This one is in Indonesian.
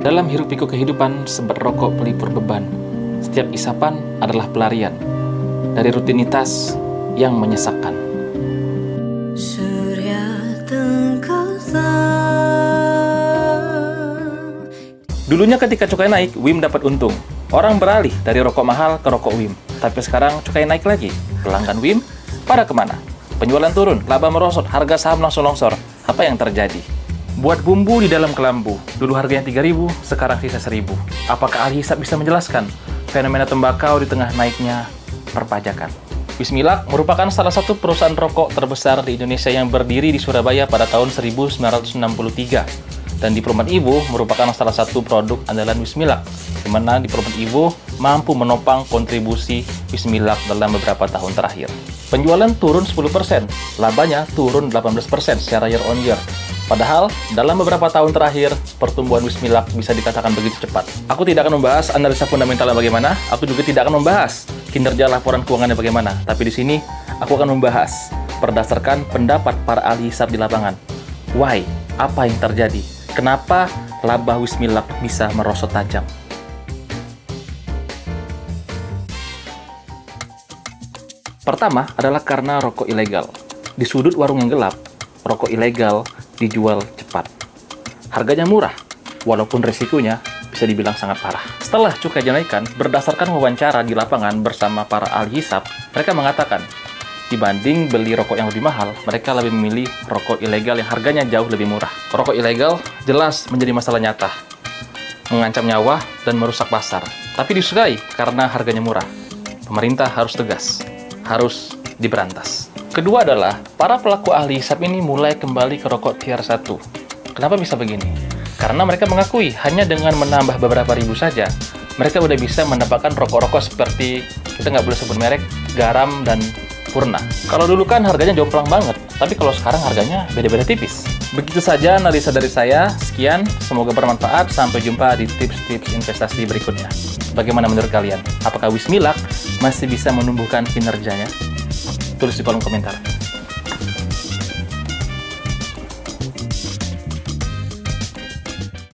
Dalam hiruk-pikuk kehidupan, sebat rokok pelipur beban. Setiap isapan adalah pelarian dari rutinitas yang menyesakkan. Dulunya ketika cukai naik, WIM dapat untung. Orang beralih dari rokok mahal ke rokok WIM. Tapi sekarang cukai naik lagi. Pelanggan WIM pada kemana? Penjualan turun, laba merosot, harga saham langsung longsor. Apa yang terjadi? Buat bumbu di dalam kelambu. Dulu harganya 3.000, sekarang sisa 1.000. Apakah ahli hisab bisa menjelaskan fenomena tembakau di tengah naiknya perpajakan? Wismilak merupakan salah satu perusahaan rokok terbesar di Indonesia yang berdiri di Surabaya pada tahun 1963. Dan di Perumahan Iwo merupakan salah satu produk andalan Wismilak, di mana di Perumahan Iwo mampu menopang kontribusi Wismilak dalam beberapa tahun terakhir. Penjualan turun 10%, labanya turun 18% secara year on year. Padahal, dalam beberapa tahun terakhir, pertumbuhan Wismilak bisa dikatakan begitu cepat. Aku tidak akan membahas analisa fundamentalnya bagaimana, aku juga tidak akan membahas kinerja laporan keuangannya bagaimana. Tapi di sini, aku akan membahas berdasarkan pendapat para ahli hisab di lapangan. Why? Apa yang terjadi? Kenapa laba Wismilak bisa merosot tajam? Pertama adalah karena rokok ilegal. Di sudut warung yang gelap, rokok ilegal dijual cepat. Harganya murah, walaupun risikonya bisa dibilang sangat parah. Setelah cukai dinaikkan, berdasarkan wawancara di lapangan bersama para ahli hisab, mereka mengatakan, dibanding beli rokok yang lebih mahal, mereka lebih memilih rokok ilegal yang harganya jauh lebih murah. Rokok ilegal jelas menjadi masalah nyata, mengancam nyawa dan merusak pasar. Tapi disukai karena harganya murah. Pemerintah harus tegas, harus diberantas. Kedua adalah, para pelaku ahli hisab ini mulai kembali ke rokok tier 1. Kenapa bisa begini? Karena mereka mengakui hanya dengan menambah beberapa ribu saja, mereka udah bisa mendapatkan rokok-rokok seperti, kita nggak boleh sebut merek, Garam dan Purna. Kalau dulu kan harganya jomplang banget, tapi kalau sekarang harganya beda-beda tipis. Begitu saja analisa dari saya. Sekian, semoga bermanfaat. Sampai jumpa di tips-tips investasi berikutnya. Bagaimana menurut kalian? Apakah Wismilak masih bisa menumbuhkan kinerjanya? Tulis di kolom komentar.